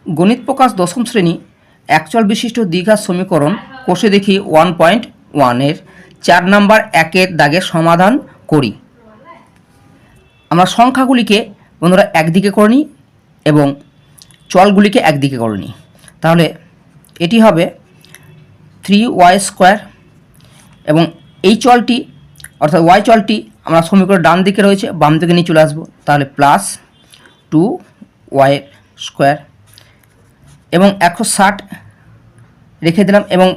গণিত প্রকাশ দশম শ্রেণী একচল বিশিষ্ট দ্বিঘাত সমীকরণ কোষে দেখি 1.1 4 নম্বর 1 দাগের সমাধান করি। আমরা সংখ্যাগুলিকে বন্ধুরা একদিকে করে নিই এবং চলগুলিকে একদিকে করে নিই। তাহলে এটি হবে 3y² এবং এই চলটি অর্থাৎ y চলটি আমরা সমীকরণ ডান দিকে রয়েছে, বাম দিকে নিয়ে চলে আসবো। তাহলে প্লাস 2y² এবং 160 রেখে দিলাম এবং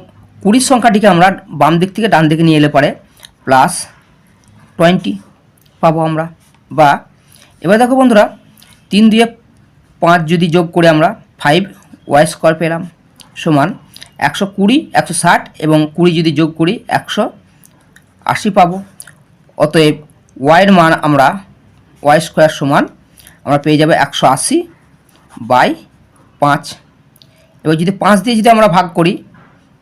20 সংখ্যাটিকে আমরা বাম দিক থেকে ডান দিকে নিয়ে এলে পরে প্লাস 20 পাবো আমরা। বা এবার দেখো বন্ধুরা 3 দিয়ে 5 যদি যোগ করে আমরা 5y² পেলাম সমান 120, 160 এবং 20 যদি যোগ করি 180 পাবো। অতএব ওয়াইয়ের মান আমরা y² সমান আমরা পেয়ে যাবে 180/5। এবার যদি 5 দিয়ে যদি আমরা ভাগ করি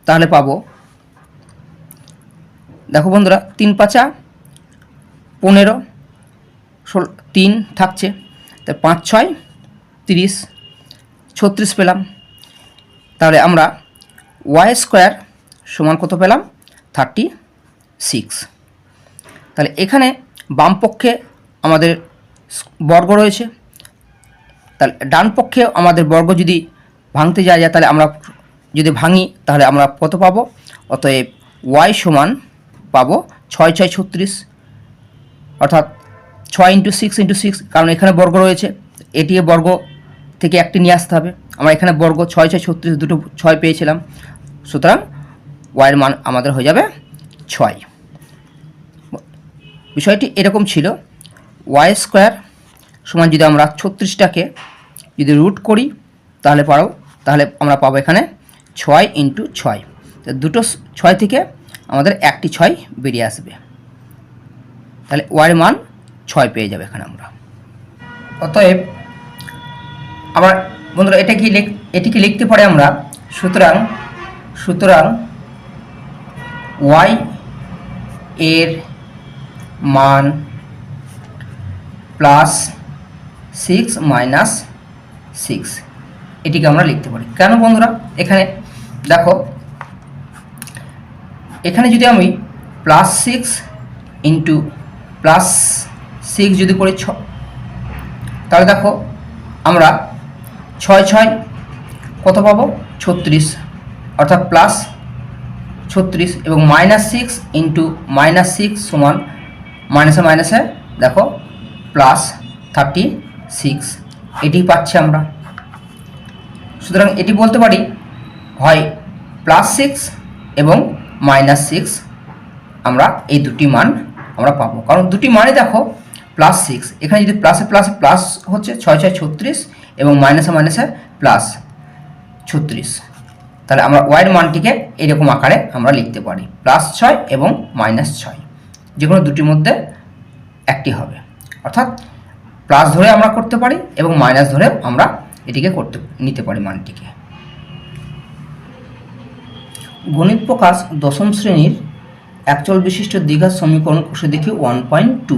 তাহলে পাবো, দেখো বন্ধুরা 3 × 5 = 15, 3 থাকছে, তাই 5 × 6 = 30, 36 পেলাম। তাহলে আমরা y² সমান কত পেলাম? 36। তাহলে এখানে বাম পক্ষে আমাদের বর্গ রয়েছে, তাহলে ডান পক্ষে আমাদের বর্গ যদি ভাঙতে যায় তাহলে আমরা যদি ভাঙি তাহলে আমরা কত পাবো? অতএব y সমান পাবো 6 × 6 = 36, অর্থাৎ 6 × 6 × 6, কারণ এখানে বর্গ রয়েছে, এটি বর্গ থেকে একটি নিয়ে আসতে হবে। আমরা এখানে বর্গ 6 × 6 = 36, দুটো 6 পেয়েছিলাম, সুতরাং ওয়াইয়ের মান আমাদের হয়ে যাবে 6। বিষয়টি এরকম ছিল, y² সমান যদি আমরা 36টাকে যদি রুট করি তাহলে আমরা পাবো এখানে 6 × 6। তো দুটো 6 থেকে আমাদের একটি 6 বেরিয়ে আসবে, তাহলে ওয়াইয়ের মান 6 পেয়ে যাবে এখানে আমরা। অতএব আমরা বন্ধুরা এটিকে লিখতে পারি আমরা, সুতরাং y এর মান +6 - 6, এটিকে আমরা লিখতে পারি। কেন বন্ধুরা? এখানে দেখো, এখানে যদি আমি +6 × +6 যদি করি তাহলে দেখো আমরা 6 × 6 কত পাবো? 36, অর্থাৎ +36 এবং -6 × -6 সমান মাইনাসে মাইনাসে দেখো +36, এটি পাচ্ছি আমরা। সুতরাং এটি বলতে পারি হয় +6 এবং -6, আমরা এই দুটি মান আমরা পাবো, কারণ দুটি মানে দেখো +6, এখানে যদি প্লাসে প্লাসে প্লাস হচ্ছে 6 × 6 = 36 এবং মাইনাসে মাইনাসে +36, তাহলে আমরা ওয়াইয়ের মানটিকে এরকম আকারে আমরা লিখতে পারি +6 এবং -6, যে কোনো দুটির মধ্যে একটি হবে, অর্থাৎ প্লাস ধরে আমরা করতে পারি এবং মাইনাস ধরে আমরা এটিকে নিতে পারি মানটিকে। গণিত প্রকাশ দশম শ্রেণীর একচল বিশিষ্ট দ্বিঘাত সমীকরণ কোষে দেখি 1.2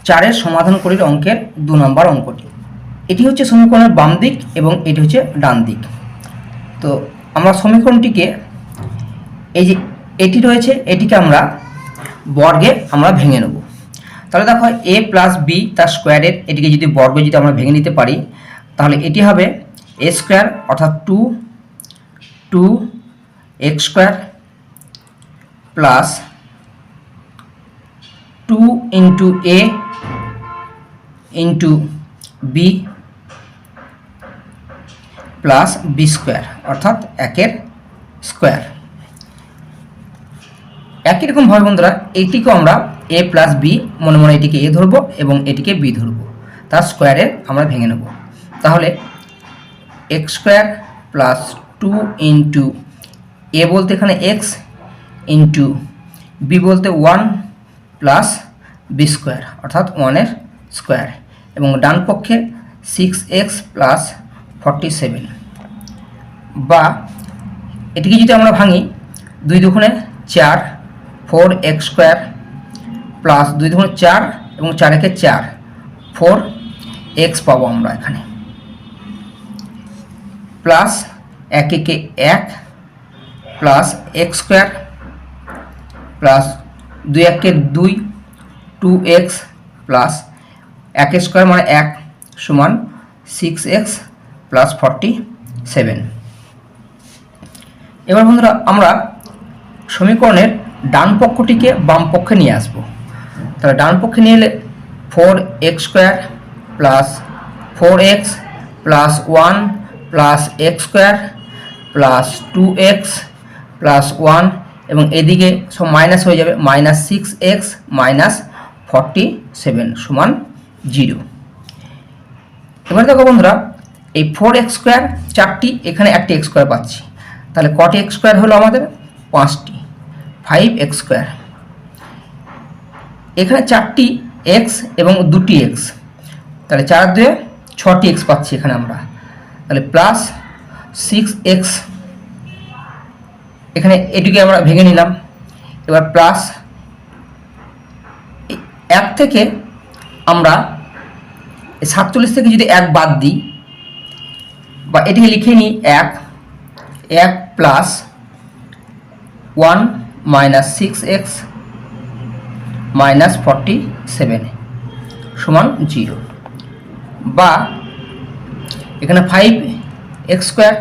4-এর সমাধান করির অঙ্কের 2 নম্বর অঙ্কটি। এটি হচ্ছে সমীকরণের বাম দিক এবং এটি হচ্ছে ডান দিক। তো আমরা সমীকরণটিকে এই যে এটি রয়েছে এটিকে আমরা বর্গে আমরা ভেঙে নেব। তাহলে দেখো a + b তার স্কোয়ারের এটিকে যদি বর্গ যদি আমরা ভেঙে নিতে পারি তাহলে এটি হবে a² অর্থাৎ 2x² plus 2 × a × b plus b² অর্থাৎ 1-এর স্কোয়ার। একই রকমভাবে বন্ধুরা এইটিকেও আমরা a + b মনে মনে এটিকে a ধরবো এবং এটিকে b ধরবো, তার স্কোয়ারে আমরা ভেঙে নেব। তাহলে x² প্লাস 2 × a বলতে এখানে x × b বলতে 1 প্লাস b² অর্থাৎ 1-এর স্কোয়ার এবং ডান পক্ষে 6x প্লাস 47, বা এটিকে যদি আমরা ভাঙি 2 × 2 = 4 4x² প্লাস 2 × 2 = 4 এবং 4 × 4 4x পাবো আমরা এখানে। প্লাস 1 একে 1 প্লাস এক্স স্কোয়ার প্লাস 2 একে 2 2x প্লাস 1 স্কোয়ার মানে 1 সমান 6x প্লাস 47। এবার বন্ধুরা আমরা সমীকরণের ডান পক্ষটিকে বাম পক্ষে নিয়ে আসব। তাহলে ডান পক্ষে নিয়ে এলে 4x square plus 4x plus 1 plus x square plus 2x plus 1 এবং এদিকে সব মাইনাস হয়ে যাবে, মাইনাস 6x মাইনাস 47 সমান 0। এবার দেখো বন্ধুরা এই 4x স্কোয়ার 4টি, এখানে একটি x স্কোয়ার পাচ্ছি, তাহলে কটি x স্কোয়ার হলো আমাদের 5টি, 5x স্কোয়ার। এখানে 4টি x এবং 2টি x, তাহলে 4 2 6টি x পাচ্ছি এখানে আমরা, তাহলে প্লাস 6x, এখানে এটিকে আমরা ভেঙে নিলাম। এবার প্লাস 1 থেকে আমরা 47 থেকে যদি 1 বাদ দিই বা এটিকে লিখে নিই 1 প্লাস 1 মাইনাস 6x মাইনাস 47 সমান 0, বা এখানে 5x স্কোয়ার।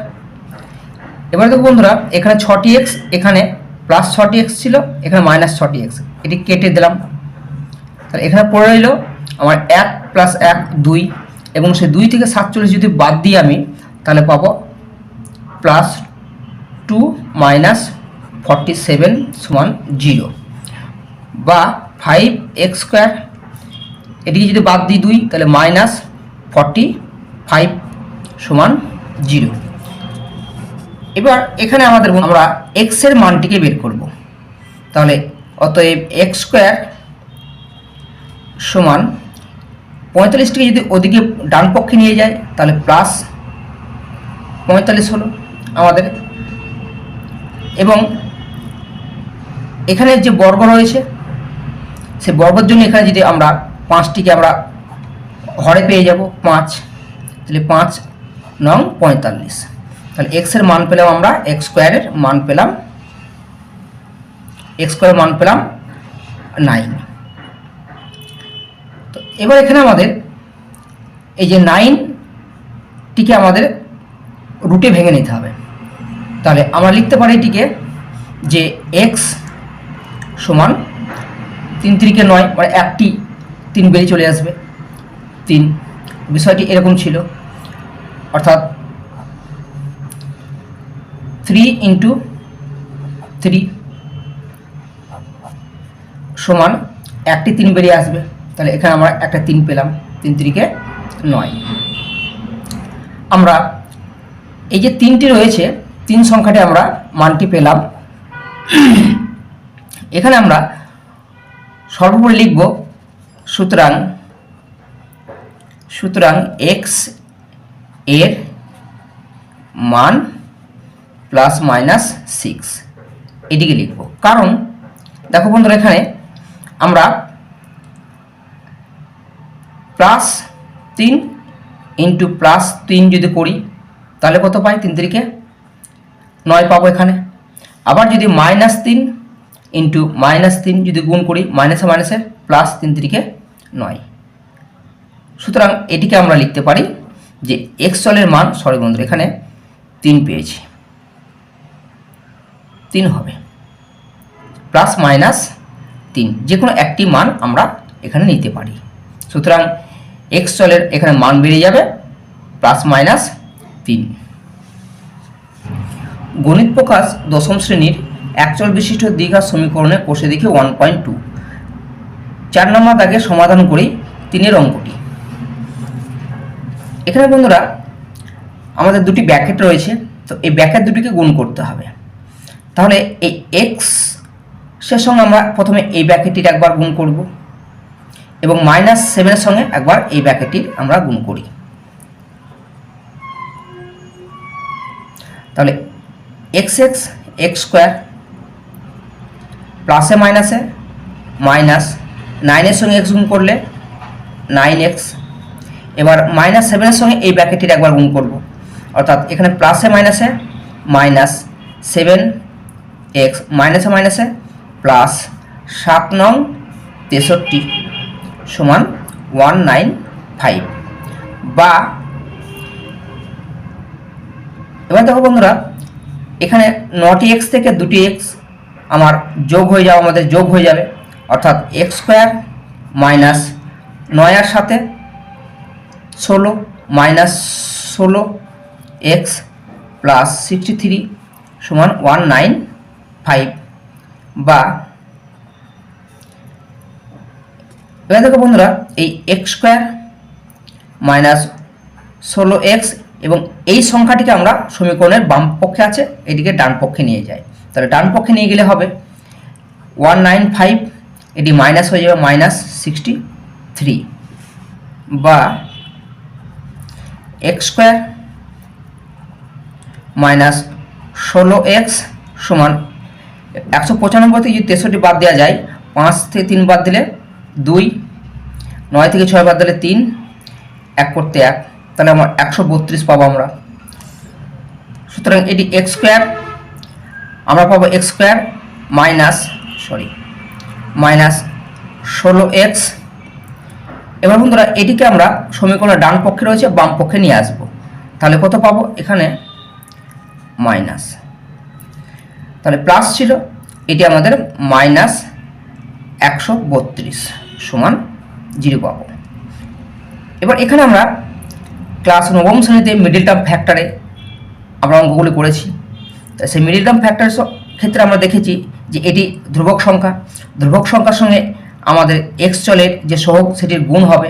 এবার দেখো বন্ধুরা এখানে 6টি x, এখানে প্লাস 6টি x ছিল, এখানে মাইনাস 6টি x, এটি কেটে দিলাম। তাহলে এখানে পড়ে রইল আমার 1 প্লাস 1 2, এবং সে 2 থেকে 47 যদি বাদ দিই আমি, তাহলে পাবো প্লাস 2 মাইনাস 47 সমান 0, বা 5x স্কোয়ার, এটিকে যদি বাদ দিই 2, তাহলে মাইনাস 45 সমান 0। এবার এখানে আমরা x এর মানটিকে বের করব। তাহলে অতএব x স্কোয়ার সমান 45টিকে যদি ওদিকে ডান পক্ষে নিয়ে যায় তাহলে প্লাস 45 হলো আমাদের, এবং এখানে যে বর্গ রয়েছে সে বর্গের জন্য এখানে যদি আমরা 5টিকে আমরা হরে পেয়ে যাব 5, তাহলে 5 নং 45। তাহলে x এর মান পেলাম আমরা, x স্কোয়ারের মান পেলাম, x স্কোয়ারের মান পেলাম 9। তো এবার এখানে আমাদের এই যে 9টিকে আমাদের রুটে ভেঙে নিতে হবে। তাহলে আমরা লিখতে পারি এটিকে যে x সমান 3 3 9, মানে একটি 3 বেরিয়ে চলে আসবে 3, বিষয়টি এরকম ছিল, অর্থাৎ 3 ইন্টু 3 সমান একটি 3 বেরিয়ে আসবে। তাহলে এখানে আমরা একটা 3 পেলাম, 3 3 9। আমরা এই যে 3টি রয়েছে, 3 সংখ্যাটি আমরা মানটি পেলাম। এখানে আমরা সর্বোপরি লিখব সুতরাং x এর মান প্লাস মাইনাস 6 এটিকে লিখব। কারণ দেখো বন্ধুরা এখানে আমরা প্লাস 3 ইন্টু প্লাস 3 যদি করি তাহলে কত পাই, 3 3 9 পাবো এখানে। আবার যদি মাইনাস 3 ইন্টু মাইনাস 3 যদি গুণ করি, মাইনাসে মাইনাসে প্লাস 3 3 9। সুতরাং এটিকে আমরা লিখতে পারি যে x চলের মান, সরি বন্ধুরা এখানে 3 পেয়েছি, 3 হবে, প্লাস মাইনাস 3 যে কোনো একটি মান আমরা এখানে নিতে পারি। সুতরাং x চলের এখানে মান বেড়ে যাবে প্লাস মাইনাস 3। গণিত প্রকাশ দশম শ্রেণীর একচল বিশিষ্ট দ্বিঘাত সমীকরণে কষে দেখি 1.2, 4 নম্বর দাগে সমাধান করি 3 অঙ্কটি। এখানে বন্ধুরা আমাদের দুটি ব্র্যাকেট রয়েছে, তো এই ব্র্যাকেট দুটিকে গুণ করতে হবে। তাহলে এই x এর সঙ্গে আমরা প্রথমে এই ব্র্যাকেটটির একবার গুণ করব, এবং মাইনাস 7 এর সঙ্গে একবার এই ব্র্যাকেটটির আমরা গুণ করি। তাহলে x স্কোয়ার প্লাসে মাইনাসে মাইনাস 9 এর সঙ্গে x গুণ করলে 9x, এবার মাইনাস 7 এর সঙ্গে এই ব্র্যাকেটটির একবার গুণ করব, অর্থাৎ এখানে প্লাসে মাইনাসে -7x মাইনাসে মাইনাসে প্লাস 7 নং 63 সমান 195। বা এবার দেখো বন্ধুরা, এখানে 9টি x থেকে 2টি x আমার যোগ হয়ে যাবে, আমাদের যোগ হয়ে যাবে, অর্থাৎ x² মাইনাস 9 এর সাথে 16 মাইনাস 16x প্লাস 63 সমান 195। বা এবার দেখো বন্ধুরা, এই x² মাইনাস 16x এবং এই সংখ্যাটিকে আমরা সমীকরণের বাম পক্ষে আছে, এটিকে ডান পক্ষে নিয়ে যাই। তাহলে ডান পক্ষে নিয়ে গেলে হবে 195, এটি মাইনাস হয়ে যাবে -63। বা x² মাইনাস 16x সমান 195 থেকে যদি 63 বাদ দেওয়া যায়, 5 থেকে 3 বাদ দিলে 2, 9 থেকে 6 বাদ দিলে 3, 1 করতে 1, তাহলে আমার 132 পাবো আমরা। সুতরাং এটি x² আমরা পাবো x² মাইনাস 16x। এবার বন্ধুরা, এটিকে আমরা সমীকরণের ডান পক্ষে রয়েছে বাম পক্ষে নিয়ে আসব। তাহলে কত পাবো, এখানে মাইনাস, তাহলে প্লাস ছিল, এটি আমাদের -132 সমান 0 পাবো। এবার এখানে আমরা ক্লাস 9ম শ্রেণীতে মিডিল টার্ম ফ্যাক্টরে আমরা অঙ্কগুলি করেছি। তাই সেই মিডিল টার্ম ফ্যাক্টরের ক্ষেত্রে আমরা দেখেছি যে এটি ধ্রুবক সংখ্যা, ধ্রুবক সংখ্যার সঙ্গে আমাদের x চলের যে সহগ সেটির গুণ হবে।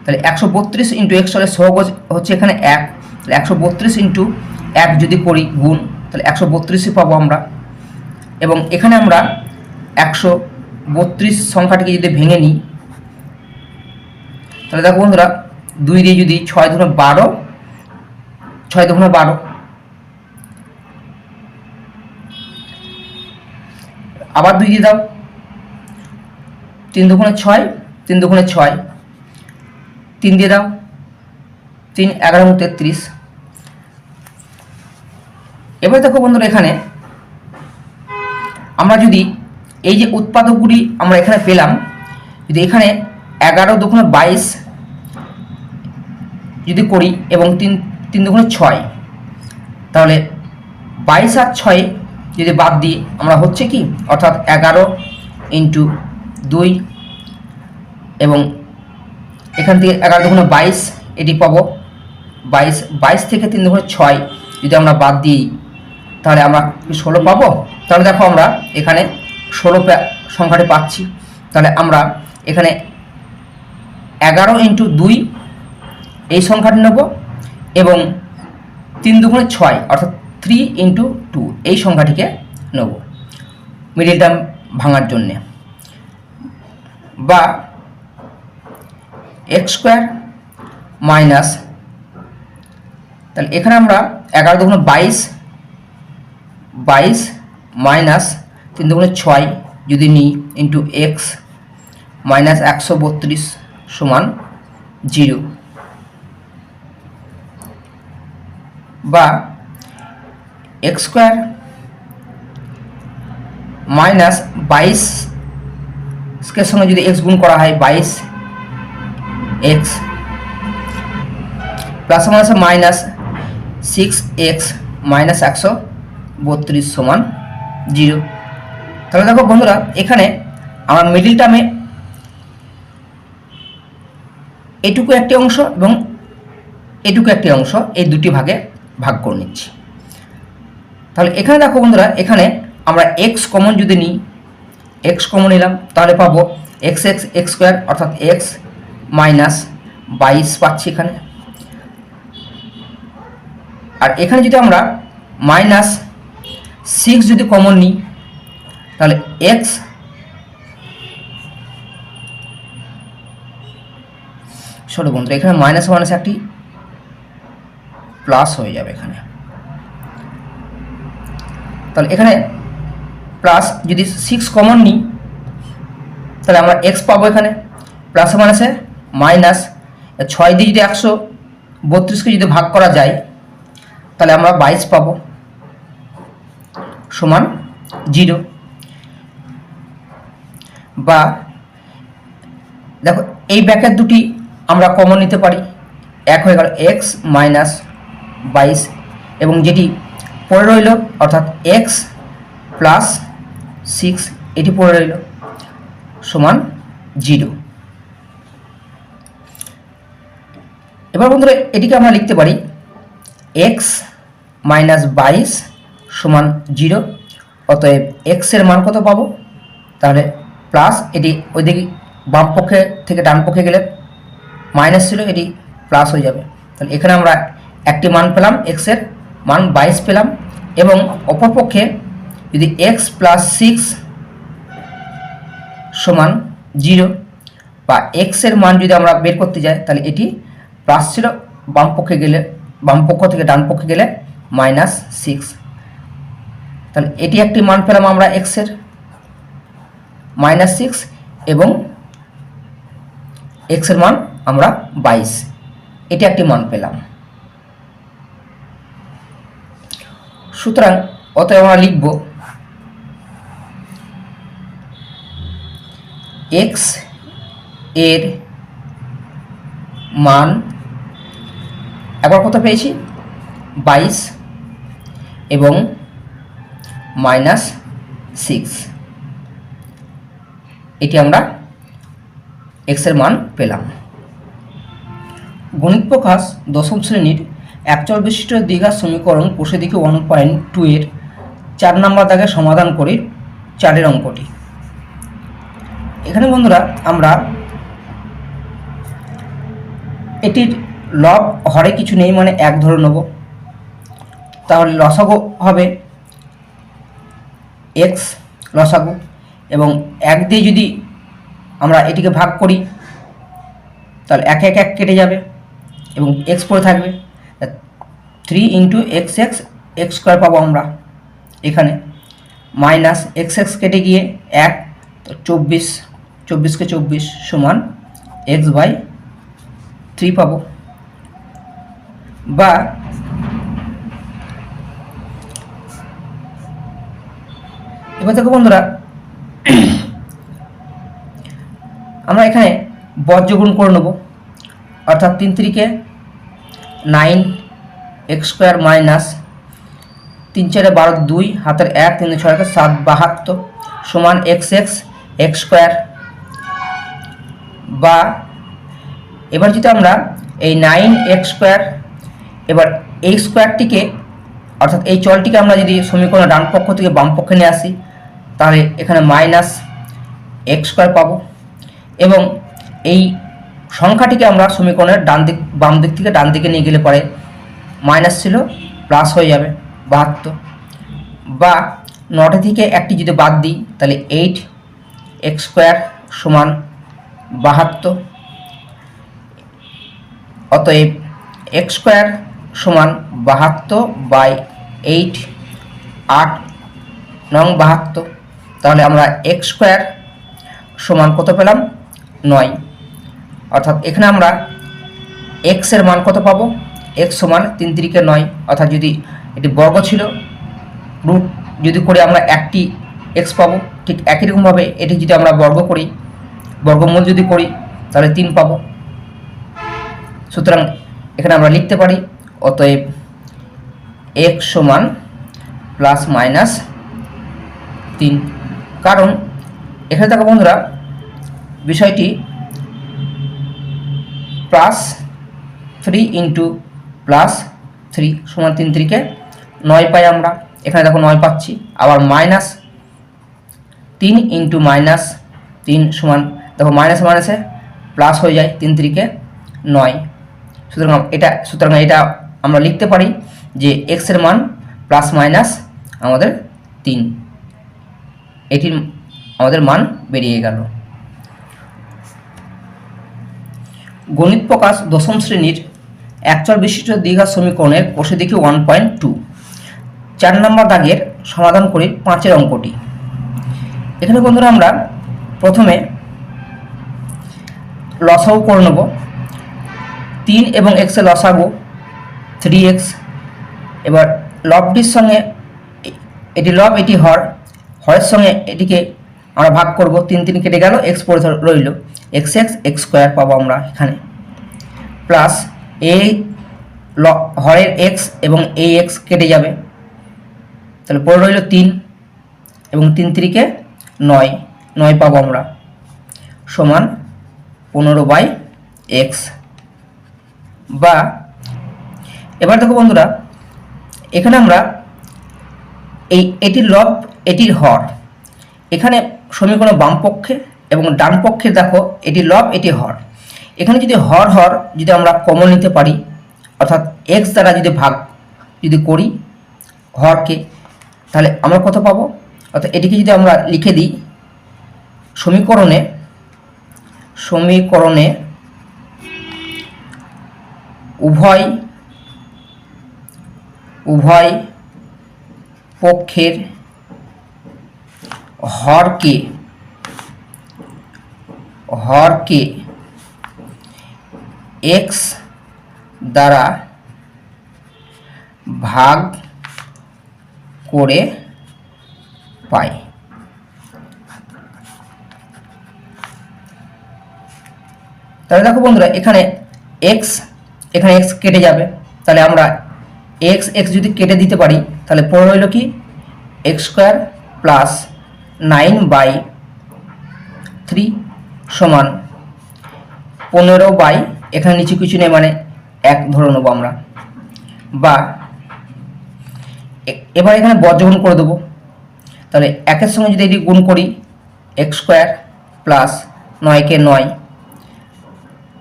তাহলে 132 ইন্টু x চলের সহগ হচ্ছে এখানে 1, তাহলে 132 ইন্টু 1 যদি করি গুণ, তাহলে 132ই পাবো আমরা। এবং এখানে আমরা 132 সংখ্যাটিকে যদি ভেঙে নিই, তাহলে দেখো বন্ধুরা, 2 দিয়ে যদি 6 দুগুণে 12, 6 দুগুণে 12, আবার 2 দিয়ে দাও, 3 দুগুণে 6, 3 দুগুণে 6, 3 দিয়ে দাও, 3 11 33। এবার দেখো বন্ধুরা, এখানে আমরা যদি এই যে উৎপাদকগুলি আমরা এখানে পেলাম, যদি এখানে 11 দুগুণে 22 যদি করি এবং 3 দুগুণে 6, তাহলে 22 আর 6 যদি বাদ দিই আমরা হচ্ছে কি, অর্থাৎ 11 ইন্টু 2 এবং এখান থেকে 11 দুগুণে 22 এটি পাবো 22 থেকে 3 দুগুণে 6 যদি আমরা বাদ দিই, তাহলে আমরা 16 পাবো। তাহলে দেখো আমরা এখানে 16 সংখ্যাটি পাচ্ছি। তাহলে আমরা এখানে 11 ইন্টু 2 এই সংখ্যাটি নেব এবং 3 দুগুণে 6 অর্থাৎ 3 ইন্টু 2 এই সংখ্যাটিকে নেব মিডিল টার্ম ভাঙার জন্যে। বা x² মাইনাস, তাহলে এখানে আমরা 11 দুগুণে 22 মাইনাস 3 দুগুণে 6 যদি নিই ইন্টু x মাইনাস 132 সমান 0। বা x² মাইনাস 22 এর সঙ্গে যদি x গুণ করা হয় 22x plus minus minus 6x minus 132 সমান 0। তাহলে দেখো বন্ধুরা, এখানে আমার মিডিল টার্মে এটুকু একটি অংশ এবং এটুকু একটি অংশ, এই দুটি ভাগে ভাগ করে নিচ্ছি। তাহলে এখানে দেখো বন্ধুরা, এখানে আমরা x কমন যদি নিই, x কমন নিলাম, তাহলে পাবো x² অর্থাৎ x মাইনাস 22 পাচ্ছি এখানে। আর এখানে যদি আমরা মাইনাস 6 যদি কমন নিই, তাহলে x বন্ধুরা, এখানে মাইনাস মাইনাস একটি প্লাস হয়ে যাবে এখানে। তাহলে এখানে প্লাস যদি 6 কমন নিই, তাহলে আমরা x পাবো এখানে প্লাসে মাইনাসে মাইনাস 6 দিয়ে যদি 132কে যদি ভাগ করা যায়, তাহলে আমরা 22 পাবো সমান 0। বা দেখো এই ব্র্যাকেট দুটি আমরা কমন নিতে পারি, এক হয়ে গেল x মাইনাস 22 এবং যেটি পড়ে রইল অর্থাৎ x প্লাস 6 এটি পড়ে রইল সমান 0। এবার বন্ধুরা এটিকে আমরা লিখতে পারি x মাইনাস 22 সমান 0। অতএব x এর মান কত পাবো, তাহলে প্লাস এটি ওইদিকে বাম পক্ষে থেকে ডান পক্ষে গেলে মাইনাস ছিল, এটি প্লাস হয়ে যাবে। তাহলে এখানে আমরা একটি মান পেলাম, x এর মান 22 পেলাম। এবং অপরপক্ষে যদি x প্লাস 6 সমান 0 বা x এর মান যদি আমরা বের করতে যাই তাহলে এটি প্লাস ছিল, বাম পক্ষে গেলে বাম পক্ষ থেকে ডান পক্ষে গেলে মাইনাস 6। তাহলে এটি একটি মান পেলাম আমরা x এর -6 এবং x এর মান আমরা 22, এটি একটি মান পেলাম। সুতরাং অতএব আমরা লিখব x এর মান একবার কত পেয়েছি 22 এবং -6, এটি আমরা x এর মান পেলাম। গণিত প্রকাশ দশম শ্রেণীর একচল বিশিষ্ট দ্বিঘাত সমীকরণ কোষে দেখি 1.2 এর 4 নম্বর দাগে সমাধান করি 4 অঙ্কটি। এখানে বন্ধুরা আমরা এটির লব হরে কিছু নেই, মানে 1 ধরে নেব। তাহলে লসাগু হবে x লসাগু, এবং 1 দিয়ে যদি আমরা এটিকে ভাগ করি তাহলে 1 1 1 কেটে যাবে এবং x পড়ে থাকবে। 3 × x স্কোয়ার পাবো আমরা এখানে, মাইনাস x কেটে গিয়ে 1, তো 24 কে 24 সমান x/3 পাবো। বা এবার দেখো বন্ধুরা আমরা এখানে বজ্রগুণ করে নেব, অর্থাৎ 3 3 কে 9 x স্কোয়ার মাইনাস 3 4 12 2 হাতের 1 3 6 7 72 সমান x স্কোয়ার। বা এবার যদি আমরা এই 9x স্কোয়ার, এবার এই স্কোয়ারটিকে অর্থাৎ এই চলটিকে আমরা যদি সমীকরণ ডান পক্ষ থেকে বাম পক্ষে নিয়ে আসি তাহলে এখানে -x স্কোয়ার পাবো। এবং এই সংখ্যাটিকে আমরা সমীকরণের বাম দিক থেকে ডান দিকে নিয়ে গেলে পরে মাইনাস ছিল প্লাস হয়ে যাবে 72। বা 9 থেকে একটি যদি বাদ দিই তাহলে 8x স্কোয়ার সমান 72। অতএব x স্কোয়ার সমান 72/8, 8 নং 72। তাহলে আমরা x স্কোয়ার সমান কত পেলাম 9। অর্থাৎ এখানে আমরা x এর মান কত পাবো, x সমান 3 3 কে 9, অর্থাৎ যদি এটি বর্গ ছিল রুট যদি করে আমরা একটি x পাবো। ঠিক একই রকমভাবে এটি যদি আমরা বর্গ করি, বর্গমূল যদি করি তাহলে 3 পাবো। সুতরাং এখানে আমরা লিখতে পারি অতএব x সমান ±3। কারণ এখানে দেখো বন্ধুরা বিষয়টি +3 × +3 সমান 3 3 কে 9 পাই আমরা। এখানে দেখো 9 পাচ্ছি, আবার -3 × -3 সমান দেখো মাইনাস মাইনাসে প্লাস হয়ে যায়, 3 3 কে 9। সুতরাং এটা আমরা লিখতে পারি যে x এর মান ± আমাদের 3, এটির আমাদের মান বেরিয়ে গেল। গণিত প্রকাশ দশম শ্রেণীর একচল বিশিষ্ট দ্বিঘাত সমীকরণের কোষে দেখি 1.2 4 নম্বর দাগের সমাধান করি 5 অঙ্কটি। এখানে বন্ধুরা আমরা প্রথমে লসাগু করে নেব। 3 এবং x এর লসাগু 3x এবার লবটির সঙ্গে এটি লব এটি হর, হরের সঙ্গে এটিকে আমরা ভাগ করব, 3 3 কেটে গেল, এক্স পড়ে রইল, এক্স এক্স এক্স স্কোয়ার পাবো আমরা এখানে, প্লাস এই হরের এক্স এবং এই এক্স কেটে যাবে, তাহলে পড়ে রইল 3 এবং 3 3 9, 9 পাবো আমরা, সমান 15/x। বা এবার দেখো বন্ধুরা, এখানে আমরা এটির লব এটির হর, এখানে সমীকরণ বাম পক্ষে এবং ডান পক্ষে দেখো এটি লব এটি হর, এখানে যদি হর হর যদি আমরা কমন নিতে পারি, অর্থাৎ এক্স দ্বারা যদি ভাগ যদি করি হরকে, তাহলে আমরা কত পাবো, অর্থাৎ এটিকে যদি আমরা লিখে দিই সমীকরণে উভয় পক্ষের হরকে এক্স দ্বারা ভাগ করে পাই। তাহলে দেখো বন্ধুরা, এখানে এক্স কেটে যাবে, তাহলে আমরা এক্স এক্স যদি কেটে দিতে পারি তাহলে পড়ে রইল কি এক্স স্কোয়ার প্লাস 9/3 সমান 15 এখানে নিচে কিছু নেই মানে 1 ধরে নেবো আমরা। বা এবার এখানে বর্জগুণ করে দেবো, তাহলে 1-এর সঙ্গে যদি এটি গুণ করি এক্স স্কোয়ার প্লাস 9 কে 9,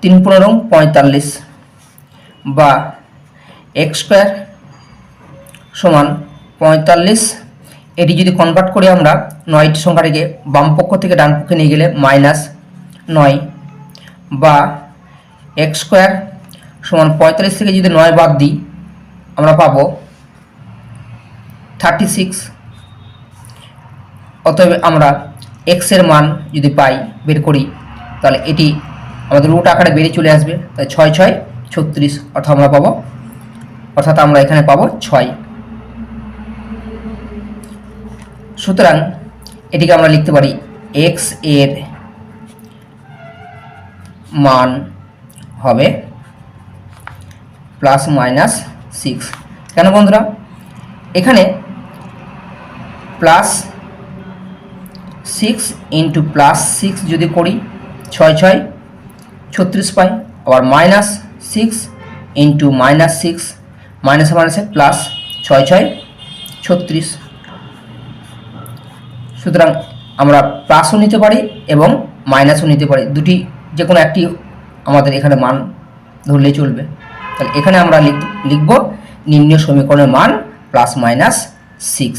3 15 45, বা এক্স স্কোয়ার সমান 45, এটি যদি কনভার্ট করি আমরা 9টি সংখ্যাটিকে বাম পক্ষ থেকে ডান পক্ষে নিয়ে গেলে -9, বা এক্স স্কোয়ার সমান 45 থেকে যদি 9 বাদ দিই আমরা পাবো 36। অতএব আমরা এক্স এর মান যদি পাই বের করি তাহলে এটি আমাদের রুট আকারে বেরিয়ে চলে আসবে, তাই 6 6 36 অর্থাৎ আমরা এখানে পাবো 6। সুতরাং এটিকে আমরা লিখতে পারি এক্স এর মান হবে +-6। কেন বন্ধুরা, এখানে +6 ইন্টু +6 যদি করি 6 6 36 পাই, আবার -6 ইন্টু -6 মাইনাসে মাইনাসে প্লাস 6 6 36। সুতরাং আমরা প্লাসও নিতে পারি এবং মাইনাসও নিতে পারি, দুটি যে কোনো একটি আমাদের এখানে মান ধরলেই চলবে। তাহলে এখানে আমরা লিখব নির্ণয় সমীকরণের মান +-6।